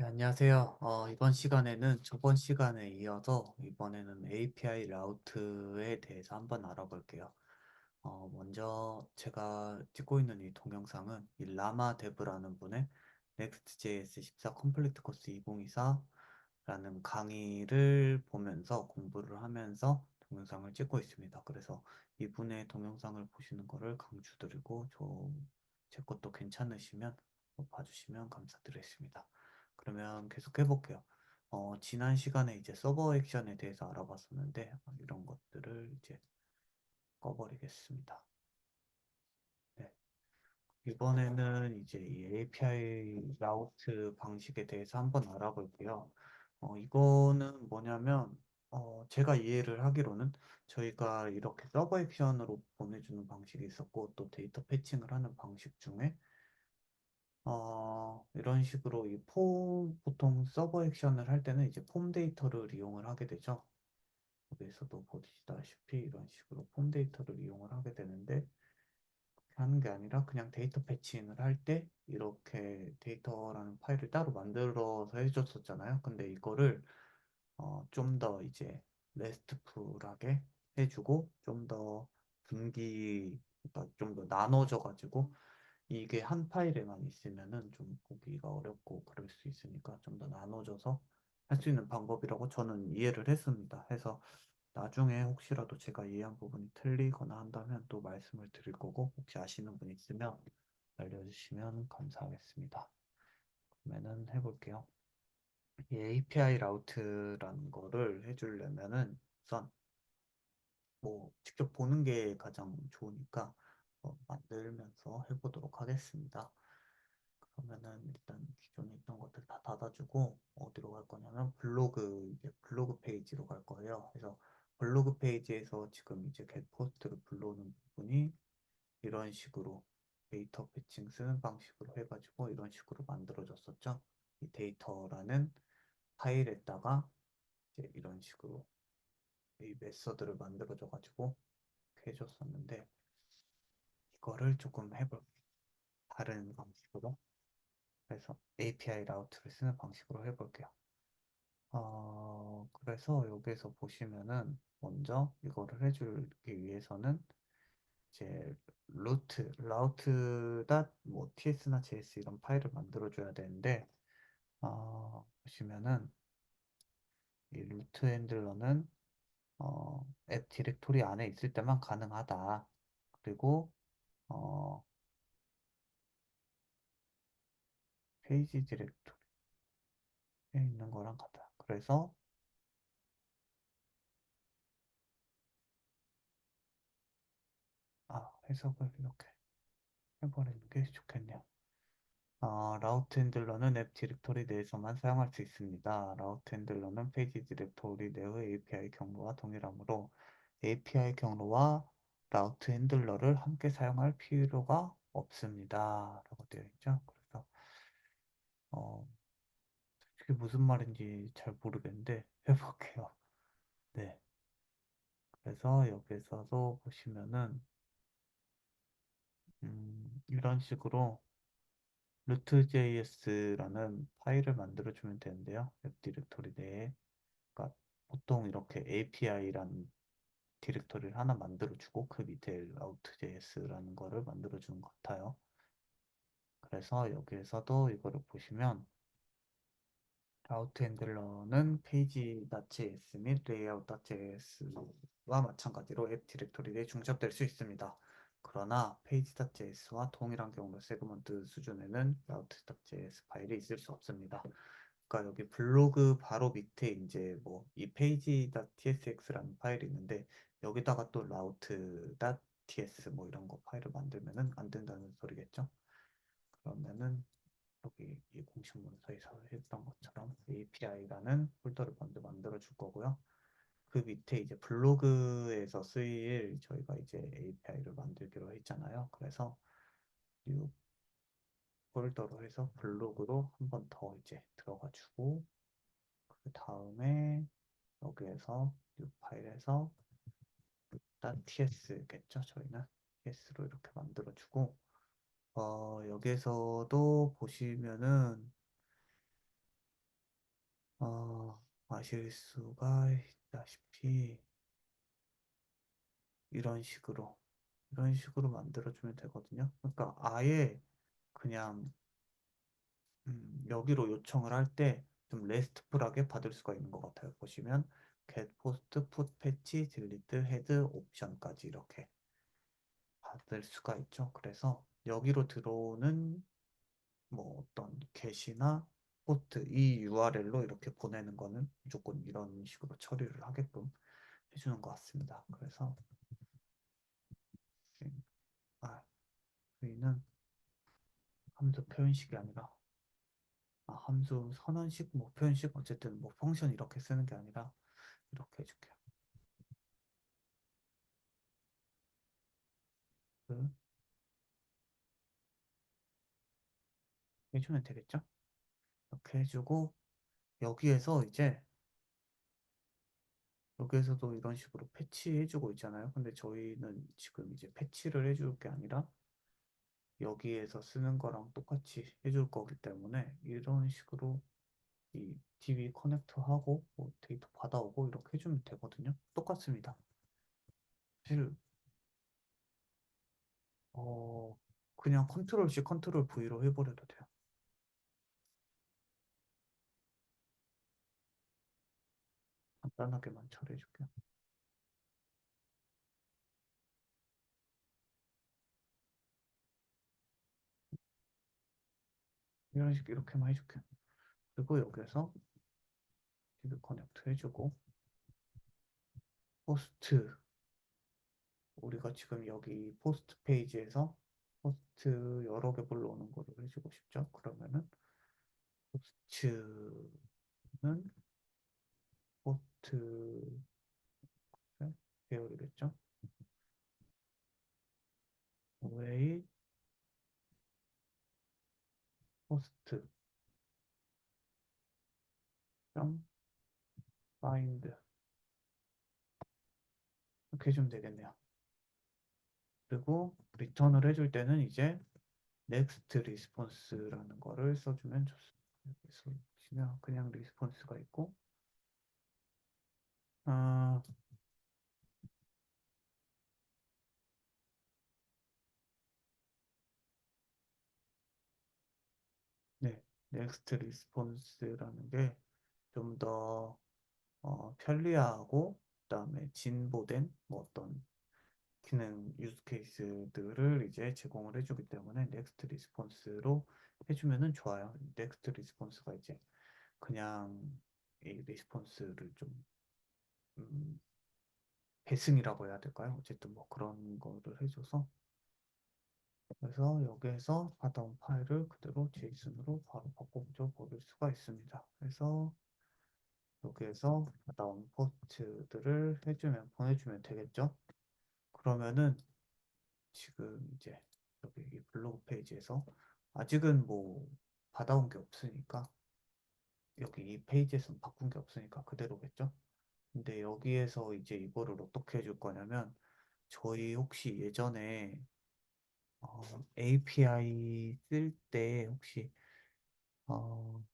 네, 안녕하세요. 이번 시간에는 저번 시간에 이어서 이번에는 API 라우트에 대해서 한번 알아볼게요. 먼저 제가 찍고 있는 이 동영상은 이 라마 데브라는 분의 Next.js 14 컴플리트 코스 2024라는 강의를 보면서 공부를 하면서 동영상을 찍고 있습니다. 그래서 이분의 동영상을 보시는 거를 강추드리고 제 것도 괜찮으시면 봐주시면 감사드리겠습니다. 그러면 계속 해볼게요. 지난 시간에 이제 서버 액션에 대해서 알아봤었는데 이런 것들을 이제 꺼버리겠습니다. 네. 이번에는 이제 이 API 라우트 방식에 대해서 한번 알아볼게요. 이거는 뭐냐면, 제가 이해를 하기로는 저희가 이렇게 서버 액션으로 보내주는 방식이 있었고, 또 데이터 패칭을 하는 방식 중에, 이런 식으로 보통 서버 액션을 할 때는 이제 폼 데이터를 이용을 하게 되죠. 여기서도 보시다시피 이런 식으로 폼 데이터를 이용을 하게 되는데, 하는 게 아니라 그냥 데이터 패칭을 할 때 이렇게 데이터라는 파일을 따로 만들어서 해줬었잖아요. 근데 이거를 좀 더 이제 레스트풀하게 해주고 좀 더 그러니까 좀 더 나눠져 가지고 이게 한 파일에만 있으면은 좀 보기가 어렵고 그럴 수 있으니까 좀 더 나눠져서 할 수 있는 방법이라고 저는 이해를 했습니다. 해서 나중에 혹시라도 제가 이해한 부분이 틀리거나 한다면 또 말씀을 드릴 거고, 혹시 아시는 분 있으면 알려주시면 감사하겠습니다. 그러면은 해볼게요. 이 API 라우트라는 거를 해주려면은 우선 뭐 직접 보는 게 가장 좋으니까 만들면서 해보도록 하겠습니다. 그러면은 일단 기존에 있던 것들 다 닫아주고 어디로 갈 거냐면 이제 블로그 페이지로 갈 거예요. 그래서 블로그 페이지에서 지금 이제 get 포스트를 불러오는 부분이 이런 식으로 데이터 패칭 쓰는 방식으로 해가지고 이런 식으로 만들어졌었죠. 이 데이터라는 파일에다가 이제 이런 식으로 이 메서드를 만들어줘가지고 해줬었는데 이거를 조금 해볼게요. 다른 방식으로. 그래서 API 라우트를 쓰는 방식으로 해볼게요. 그래서 여기서 보시면은 먼저 이거를 해주기 위해서는 이제 라우트.뭐 ts나 js 이런 파일을 만들어줘야 되는데 보시면은 이 루트 핸들러는 앱 디렉토리 안에 있을 때만 가능하다. 그리고 어, 페이지 디렉토리에 있는 거랑 같다. 그래서 해석을 이렇게 해버리는 게 좋겠네요. 라우트 핸들러는 앱 디렉토리 내에서만 사용할 수 있습니다. 라우트 핸들러는 페이지 디렉토리 내의 API 경로와 동일하므로 API 경로와 라우트 핸들러를 함께 사용할 필요가 없습니다. 라고 되어 있죠. 그래서 어, 그게 무슨 말인지 잘 모르겠는데 해볼게요. 네. 그래서 여기서도 보시면은 이런 식으로 root.js라는 파일을 만들어주면 되는데요. 웹 디렉토리 내에. 그러니까 보통 이렇게 API라는 디렉토리를 하나 만들어주고 그 밑에 route.js라는 거를 만들어주는 것 같아요. 그래서 여기에서도 이거를 보시면 라우트 핸들러는 page.js 및 layout.js와 마찬가지로 앱 디렉토리 내에 중첩될 수 있습니다. 그러나 page.js와 동일한 경우 세그먼트 수준에는 route.js 파일이 있을 수 없습니다. 그러니까 여기 블로그 바로 밑에 이제 뭐 이 page.tsx라는 파일이 있는데 여기다가 또 route.ts 뭐 이런 거 파일을 만들면은 안 된다는 소리겠죠? 그러면은 여기 이 공식 문서에서 했던 것처럼 API라는 폴더를 먼저 만들어 줄 거고요. 그 밑에 이제 블로그에서 쓰일 저희가 이제 API를 만들기로 했잖아요. 그래서 이 폴더로 해서 블로그로 한 번 더 이제 들어가 주고 그 다음에 여기에서 이 파일에서 일단 ts겠죠. 저희는 ts로 이렇게 만들어 주고 여기에서도 보시면은 아실 수가 있다시피 이런 식으로 이런 식으로 만들어주면 되거든요. 그러니까 아예 그냥 여기로 요청을 할 때 좀 레스트풀하게 받을 수가 있는 것 같아요. 보시면 get post put patch delete head 옵션까지 이렇게 받을 수가 있죠. 그래서 여기로 들어오는 뭐 어떤 게시나 포스트 이 URL로 이렇게 보내는 거는 무조건 이런 식으로 처리를 하게끔 해주는 것 같습니다. 그래서 아, 저희는 함수 표현식이 아니라 함수 선언식 뭐 표현식 어쨌든 뭐 펑션 이렇게 쓰는 게 아니라 이렇게 해줄게요. 그 해주면 되겠죠? 이렇게 해주고 여기에서 이제 여기에서도 이런 식으로 패치해주고 있잖아요. 근데 저희는 지금 이제 패치를 해줄 게 아니라 여기에서 쓰는 거랑 똑같이 해줄 거기 때문에 이런 식으로 이 DB 커넥터하고 뭐 데이터 받아오고 이렇게 해주면 되거든요. 똑같습니다. 사실 어 그냥 컨트롤 C 컨트롤 V로 해버려도 돼요. 간단하게만 처리해줄게요. 이런 식 이렇게만 해줄게요. 그리고 여기서 DB 커넥터 해주고 포스트 우리가 지금 여기 포스트 페이지에서 포스트 여러 개 불러오는 거를 해주고 싶죠. 그러면은 포스트는 포스트 배열이겠죠. 웨이 포스트 점 파인드 이렇게 해주면 되겠네요. 그리고 리턴을 해줄 때는 이제 next response라는 거를 써주면 좋습니다. 여기서 보시면 그냥 리스폰스가 있고 아, 네, next response라는 게 좀 더 편리하고 그다음에 진보된 뭐 어떤 기능 유즈 케이스들을 이제 제공을 해주기 때문에 넥스트 리스폰스로 해주면은 좋아요. 넥스트 리스폰스가 이제 그냥 이 리스폰스를 좀 음, 배승이라고 해야 될까요? 어쨌든 뭐 그런 거를 해줘서 그래서 여기에서 받아온 파일을 그대로 JSON으로 바로 바꿔줘 버릴 수가 있습니다. 그래서 여기에서 받아온 포스트들을 해주면 보내주면 되겠죠? 그러면은 지금 이제 여기 이 블로그 페이지에서 아직은 뭐 받아온 게 없으니까 여기 이 페이지에서는 바꾼 게 없으니까 그대로겠죠? 근데 여기에서 이제 이거를 어떻게 해줄 거냐면 저희 혹시 예전에 API 쓸 때 혹시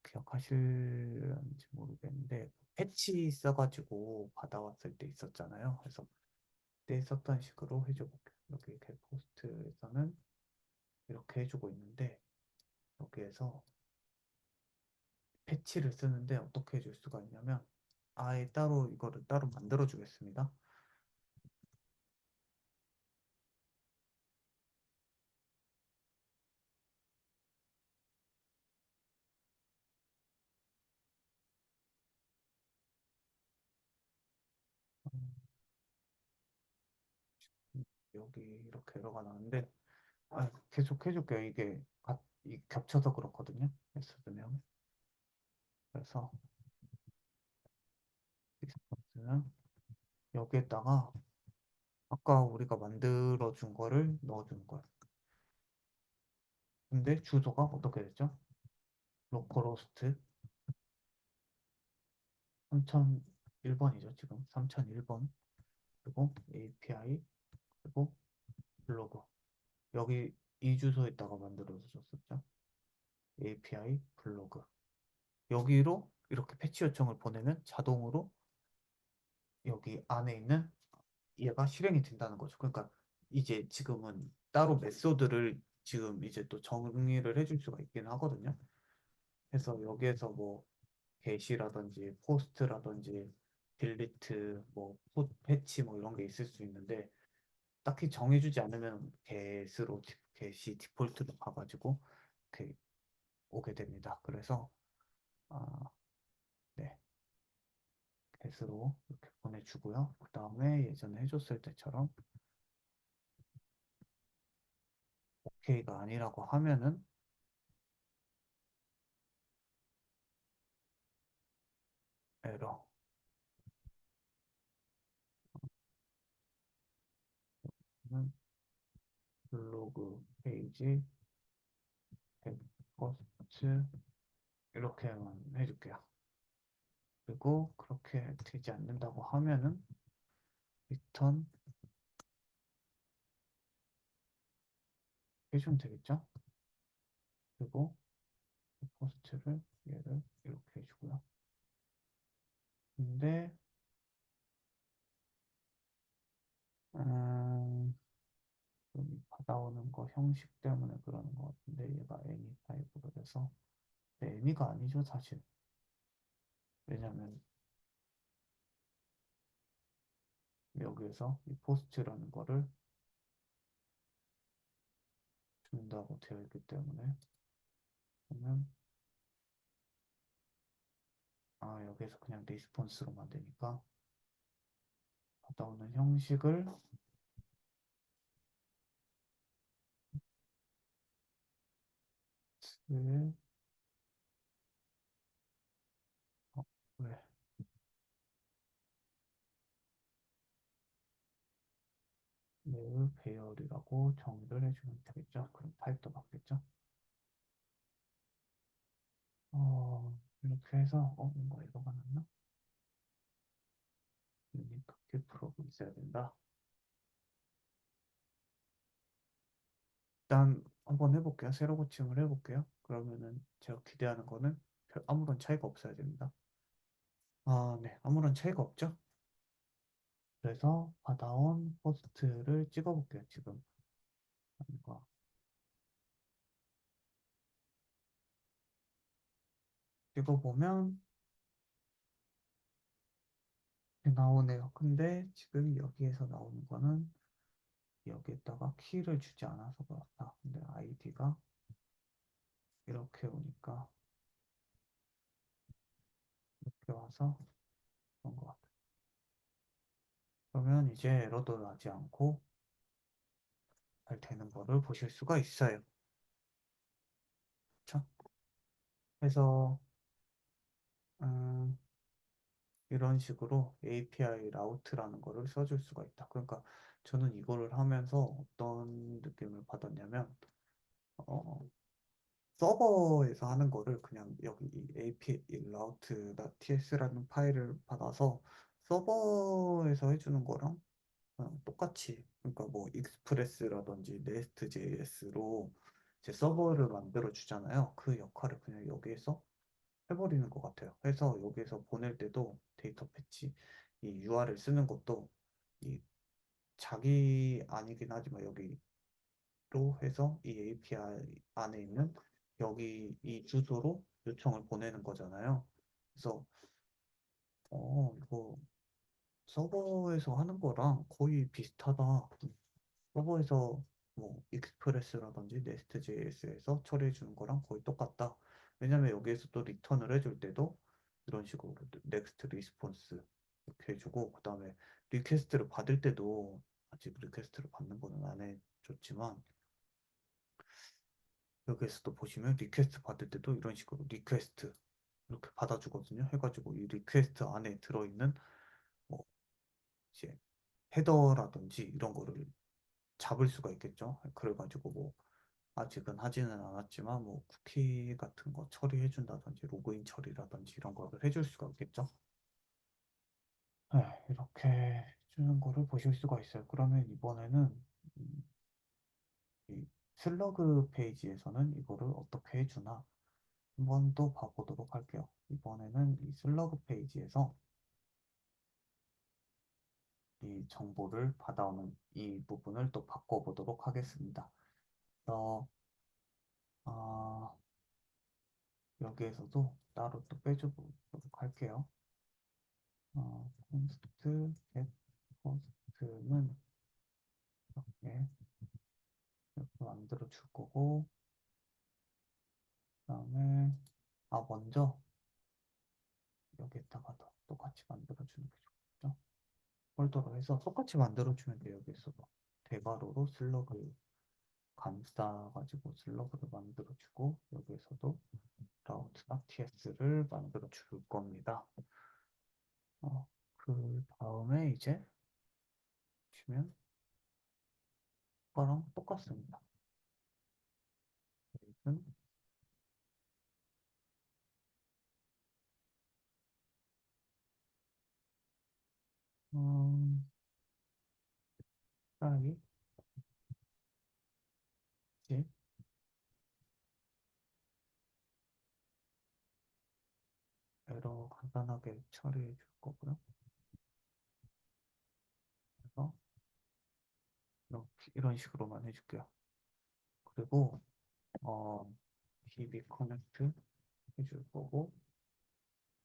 기억하실지 모르겠는데 패치 써가지고 받아왔을 때 있었잖아요. 그래서 그때 썼던 식으로 해줘볼게요. 여기 이렇게 포스트에서는 이렇게 해주고 있는데 여기에서 패치를 쓰는데 어떻게 해줄 수가 있냐면 아예 따로 이거를 따로 만들어 주겠습니다. 여기 이렇게 에러가 나는데 계속 해줄게요. 이게 겹쳐서 그렇거든요. 쓰면 그래서 리스폰스는 여기에다가 아까 우리가 만들어 준 거를 넣어 주는 거예요. 근데 주소가 어떻게 됐죠? 로컬호스트 3001번이죠. 지금 3001번 그리고 API 그리고 블로그 여기 이 주소에다가 만들어서 줬었죠. API 블로그 여기로 이렇게 패치 요청을 보내면 자동으로 여기 안에 있는 얘가 실행이 된다는 거죠. 그러니까 이제 지금은 따로 메소드를 지금 이제 또 정의를 해줄 수가 있긴 하거든요. 그래서 여기에서 뭐 게시라든지 포스트라든지 딜리트 뭐 패치 뭐 이런 게 있을 수 있는데 딱히 정해주지 않으면 게시 디폴트로 가가지고 이렇게 오게 됩니다. 그래서 아, 네, get으로 이렇게 보내주고요. 그 다음에 예전에 해줬을 때처럼 OK가 아니라고 하면은 에러 블로그 페이지 포스트 이렇게만 해줄게요. 그리고 그렇게 되지 않는다고 하면은 리턴 해주면 되겠죠? 그리고 포스트를 얘를 이렇게 해주고요. 근데 여기 받아오는 거 형식 때문에 그러는 것 같은데 얘가 any 타입으로 돼서 any가 아니죠 사실. 왜냐면 여기에서 이 포스트라는 거를 준다고 되어 있기 때문에 그러면 여기에서 그냥 리스폰스로만 되니까 받아오는 형식을 왜, 어, 왜, 매우 배열이라고 정의를 해주면 되겠죠. 그럼 타입도 받겠죠. 이렇게 해서 뭔가 이거가 났나? 유니크 키 프로브 있어야 된다. 일단 한번 해볼게요. 새로 고침을 해볼게요. 그러면은 제가 기대하는 거는 아무런 차이가 없어야 됩니다. 네, 아무런 차이가 없죠. 그래서 받아온 포스트를 찍어볼게요. 지금 이거 찍어보면 이렇게 나오네요. 근데 지금 여기에서 나오는 거는 여기에다가 키를 주지 않아서 그렇다. 근데 아이디가 이렇게 오니까 이렇게 와서 그런 것 같아요. 그러면 이제 에러도 나지 않고 잘 되는 거를 보실 수가 있어요. 그렇죠? 그래서 음, 이런 식으로 API 라우트라는 거를 써줄 수가 있다. 그러니까 저는 이거를 하면서 어떤 느낌을 받았냐면 어, 서버에서 하는 거를 그냥 여기 이 API route.ts라는 파일을 받아서 서버에서 해주는 거랑 똑같이 그러니까 뭐 익스프레스라든지 네스트.js로 제 서버를 만들어 주잖아요. 그 역할을 그냥 여기에서 해버리는 것 같아요. 그래서 여기에서 보낼 때도 데이터 패치 이 URL 쓰는 것도 이 자기 아니긴 하지만 여기로 해서 이 API 안에 있는 여기 이 주소로 요청을 보내는 거잖아요. 그래서 이거 서버에서 하는 거랑 거의 비슷하다. 서버에서 뭐 익스프레스라든지 네스트.js에서 처리해 주는 거랑 거의 똑같다. 왜냐면 여기에서 또 리턴을 해줄 때도 이런 식으로 넥스트 리스폰스 이렇게 해주고 그다음에 리퀘스트를 받을 때도 아직 리퀘스트를 받는 거는 안 해줬지만 여기에서도 보시면 리퀘스트 받을 때도 이런 식으로 리퀘스트 이렇게 받아주거든요. 해가지고 이 리퀘스트 안에 들어있는 뭐 이제 헤더라든지 이런 거를 잡을 수가 있겠죠. 그래가지고 뭐 아직은 하지는 않았지만 뭐 쿠키 같은 거 처리해 준다든지 로그인 처리라든지 이런 거를 해줄 수가 있겠죠. 네, 이렇게 주는 거를 보실 수가 있어요. 그러면 이번에는 음, 이 슬러그 페이지에서는 이거를 어떻게 해주나 한 번 또 봐보도록 할게요. 이번에는 이 슬러그 페이지에서 이 정보를 받아오는 이 부분을 또 바꿔보도록 하겠습니다. 그래서 아, 여기에서도 따로 또 빼주도록 할게요. const get post는 이렇게 만들어 줄 거고, 그다음에 먼저 여기에다가 더 똑같이 만들어 주는 게 좋겠죠. 폴더로 해서 똑같이 만들어 주면 돼요. 여기서도 대괄호로 슬러그 감싸가지고 슬러그를 만들어 주고, 여기에서도 route.ts를 만들어 줄 겁니다. 그 다음에 이제 주면 거랑 똑같습니다. 은 음, 따라하기 이제 에러 간단하게 처리해 줄 거고요. 그래서 이런 식으로만 해줄게요. 그리고 DB 커넥트 해줄 거고,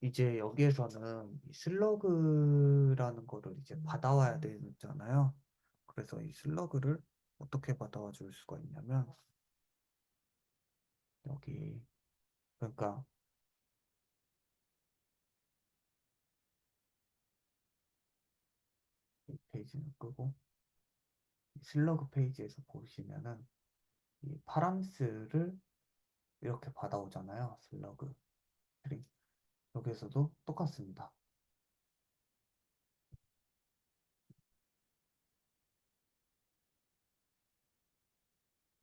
이제 여기에서는 이 슬러그라는 거를 이제 받아와야 되잖아요. 그래서 이 슬러그를 어떻게 받아와 줄 수가 있냐면, 여기 그러니까 이 페이지는 끄고, 이 슬러그 페이지에서 보시면은 이 파람스를 이렇게 받아오잖아요. 슬러그 스트링. 여기에서도 똑같습니다.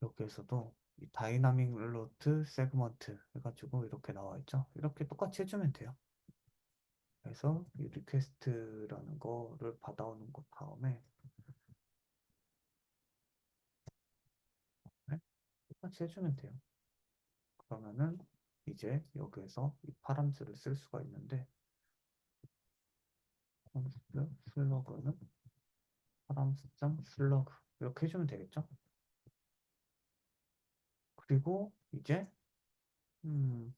여기에서도 이 다이나믹 룰루트 세그먼트 해가지고 이렇게 나와 있죠. 이렇게 똑같이 해주면 돼요. 그래서 이 리퀘스트라는 거를 받아오는 것 다음에 네? 똑같이 해주면 돼요. 그러면은 이제 여기에서 이 파람스를 쓸 수가 있는데 const 슬러그는 파람스.점 슬러그 이렇게 해주면 되겠죠. 그리고 이제 음,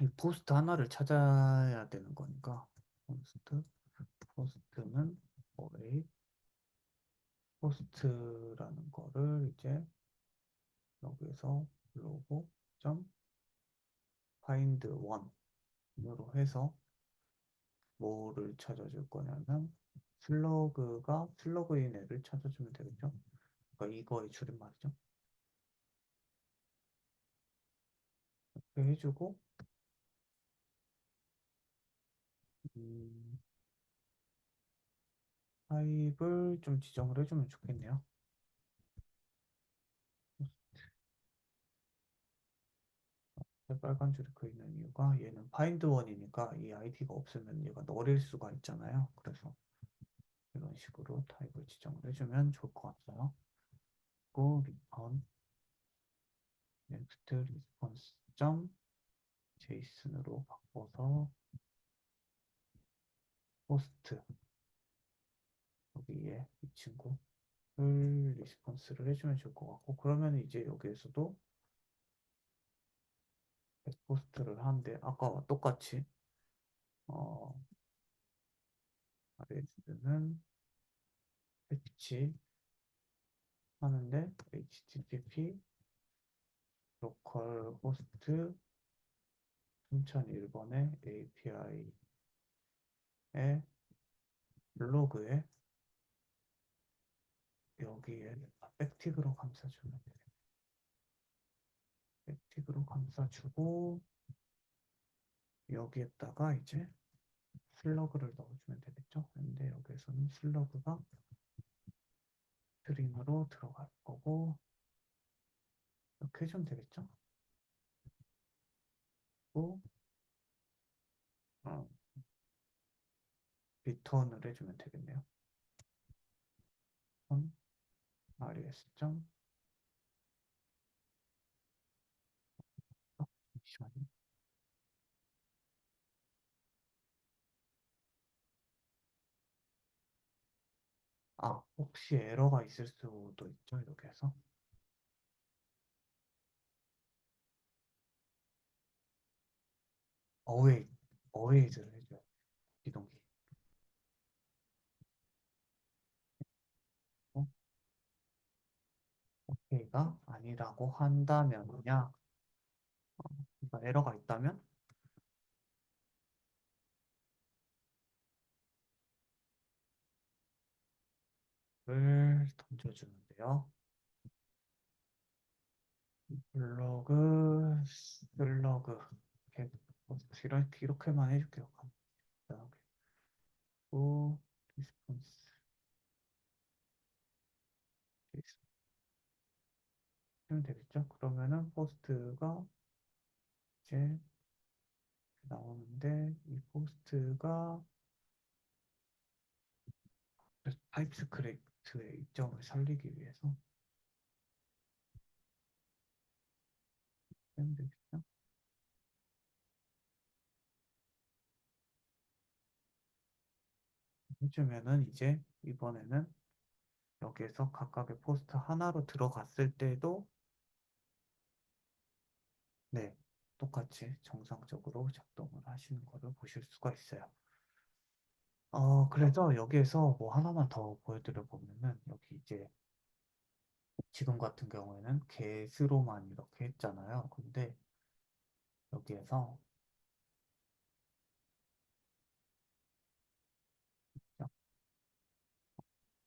이 포스트 하나를 찾아야 되는 거니까 포스트는 array 포스트라는 거를 이제 여기에서 로고 점 find one으로 해서 뭐를 찾아줄 거냐면 슬러그가 슬러그인 애를 찾아주면 되겠죠. 그러니까 이거의 줄임말이죠. 이렇게 해주고 음, 타입을 좀 지정을 해주면 좋겠네요. 빨간 줄이 그 있는 이유가 얘는 find one이니까 이 아이디가 없으면 얘가 널일 수가 있잖아요. 그래서 이런 식으로 타입을 지정을 해주면 좋을 것 같아요. 그리고 return next response 점 JSON으로 바꿔서 포스트 여기에 이 친구를 리스폰스를 해주면 좋을 것 같고, 그러면 이제 여기에서도 포스트를 하는데 아까와 똑같이 어, RS는 패치 하는데 HTTP 로컬 호스트 3001번의 API의 블로그에 여기에 백틱으로 감싸주면 돼요. 백틱으로 감싸주고 여기에다가 이제 슬러그를 넣어주면 되겠죠. 근데 여기에서는 슬러그가 스트링으로 들어갈 거고 이렇게 해주면 되겠죠. 또 어, 리턴을 해주면 되겠네요. res 점 잠시만요. 혹시 에러가 있을 수도 있죠, 여기에서. 어웨이, 어웨이즈를 해줘요. 비동기. 어? 오케이가 아니라고 한다면야, 그러니까 에러가 있다면, 을 던져주는데요. 블로그, 슬러그. 이렇게, 이렇게만 해줄게요. 간단하게. 또, 리스폰스, 하면 되겠죠? 그러면은 포스트가 이제 나오는데, 이 포스트가 타입스크립트의 입장을 살리기 위해서 하면 되겠죠? 해주면은 이제 이번에는 여기에서 각각의 포스트 하나로 들어갔을 때도 네, 똑같이 정상적으로 작동을 하시는 것을 보실 수가 있어요. 그래서 여기에서 뭐 하나만 더 보여드려 보면은 여기 이제 지금 같은 경우에는 get로만 이렇게 했잖아요. 근데 여기에서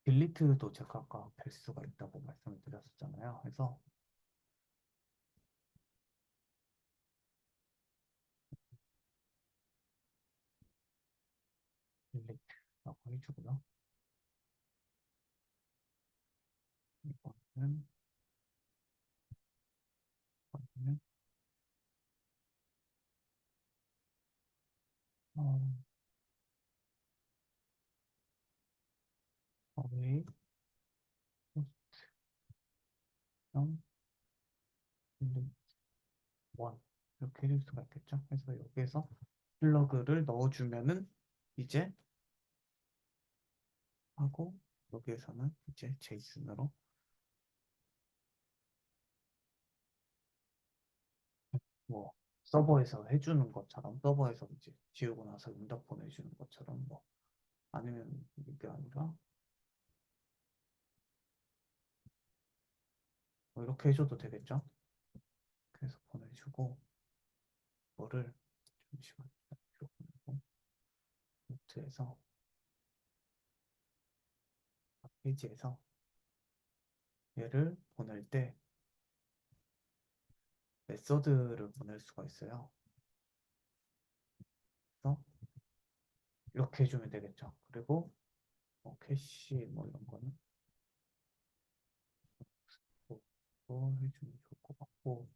딜리트도 제가 아까 될 수가 있다고 말씀을 드렸었잖아요. 그래서 딜리트라고 해주고요. 이거는 이거는 어, array 포스트형 딜리트 원 이렇게 해줄 수가 있겠죠. 그래서 여기에서 플러그를 넣어주면은 이제 하고 여기에서는 이제 제이슨으로 뭐 서버에서 해주는 것처럼 서버에서 이제 지우고 나서 응답 보내주는 것처럼 뭐 아니면 이게 아니라 뭐 이렇게 해줘도 되겠죠. 그래서 보내주고 뭐를 잠시만 이렇게 보내고 노트에서 페이지에서 얘를 보낼 때 메서드를 보낼 수가 있어요. 그래서 이렇게 해주면 되겠죠. 그리고 뭐 캐시 뭐 이런 거는 뭐 해주면 좋을 것 같고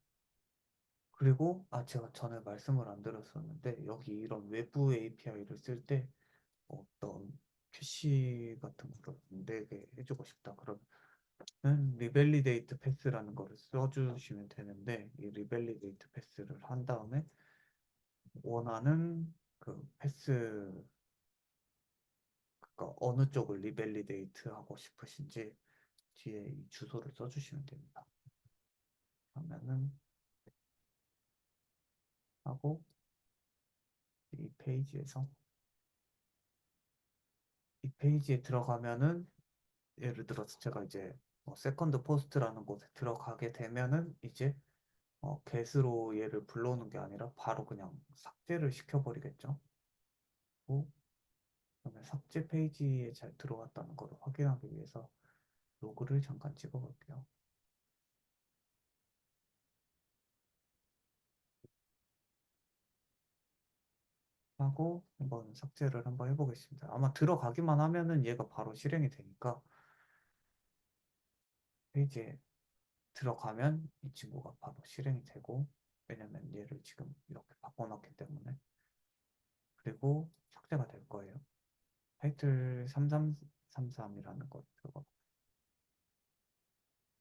그리고 제가 전에 말씀을 안 드렸었는데 여기 이런 외부 API를 쓸 때 어떤 캐시 같은 거를 안 되게 해주고 싶다 그러면 리밸리데이트 패스라는 거를 써주시면 되는데 이 리밸리데이트 패스를 한 다음에 원하는 그 패스 그러니까 어느 쪽을 리밸리데이트 하고 싶으신지 뒤에 이 주소를 써주시면 됩니다. 그러면은 하고 이 페이지에서 이 페이지에 들어가면은 예를 들어서 제가 이제 세컨드 포스트라는 곳에 들어가게 되면은 이제 get으로 얘를 불러오는 게 아니라 바로 그냥 삭제를 시켜버리겠죠. 그리고 그러면 삭제 페이지에 잘 들어왔다는 걸 확인하기 위해서 로그를 잠깐 찍어볼게요. 하고 한번 삭제를 한번 해보겠습니다. 아마 들어가기만 하면은 얘가 바로 실행이 되니까 페이지에 들어가면 이 친구가 바로 실행이 되고 왜냐면 얘를 지금 이렇게 바꿔놨기 때문에 그리고 삭제가 될 거예요. 타이틀 3333이라는 거 들어가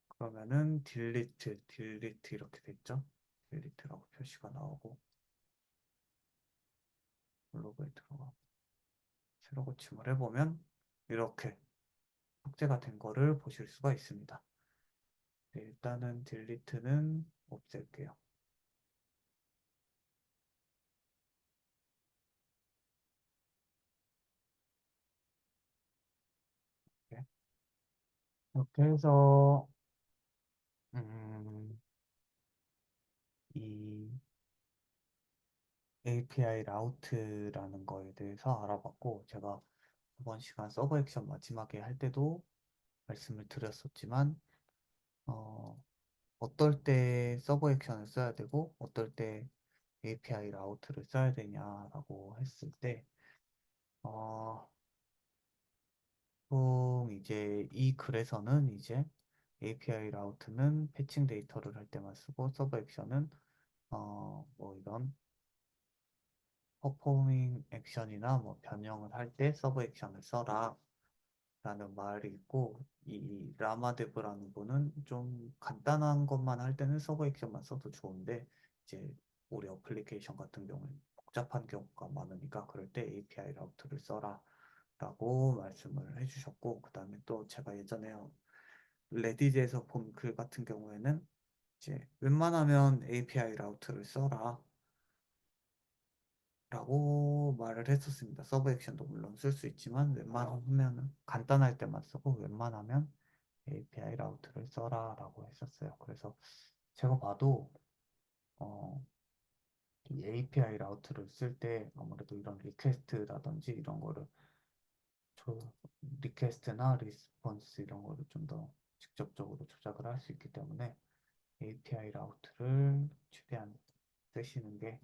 그러면은 딜리트 이렇게 됐죠? 딜리트라고 표시가 나오고 블로그에 들어가 새로 고침을 해보면 이렇게 삭제가 된 거를 보실 수가 있습니다. 네, 일단은 딜리트는 없앨게요. 네. 이렇게 해서 음, 이 API 라우트라는 거에 대해서 알아봤고 제가 이번 시간 서버 액션 마지막에 할 때도 말씀을 드렸었지만 어, 어떨 때 서버 액션을 써야 되고 어떨 때 API 라우트를 써야 되냐라고 했을 때 어, 보통 이제 이 글에서는 이제 API 라우트는 패칭 데이터를 할 때만 쓰고 서버 액션은 뭐 이런 퍼포밍 액션이나 뭐 변형을 할 때 서브 액션을 써라 라는 말이 있고 이 라마데브라는 거는 좀 간단한 것만 할 때는 서브 액션만 써도 좋은데 이제 우리 어플리케이션 같은 경우는 복잡한 경우가 많으니까 그럴 때 API 라우트를 써라 라고 말씀을 해주셨고 그 다음에 또 제가 예전에 레딧에서 본 글 같은 경우에는 이제 웬만하면 API 라우트를 써라 라고 말을 했었습니다. 서브 액션도 물론 쓸 수 있지만 웬만하면 간단할 때만 쓰고 웬만하면 API 라우트를 써라 라고 했었어요. 그래서 제가 봐도 어, 이 API 라우트를 쓸 때 아무래도 이런 리퀘스트라든지 이런 거를 조, 리퀘스트나 리스폰스 이런 거를 좀 더 직접적으로 조작을 할 수 있기 때문에 API 라우트를 최대한 쓰시는 게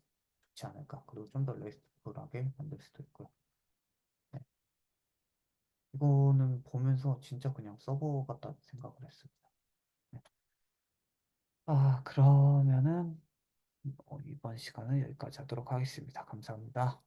좋지 않을까. 그리고 좀 더 레스트풀하게 만들 수도 있고요. 네. 이거는 보면서 진짜 그냥 서버 같다 생각을 했습니다. 네. 그러면은 이번 시간은 여기까지 하도록 하겠습니다. 감사합니다.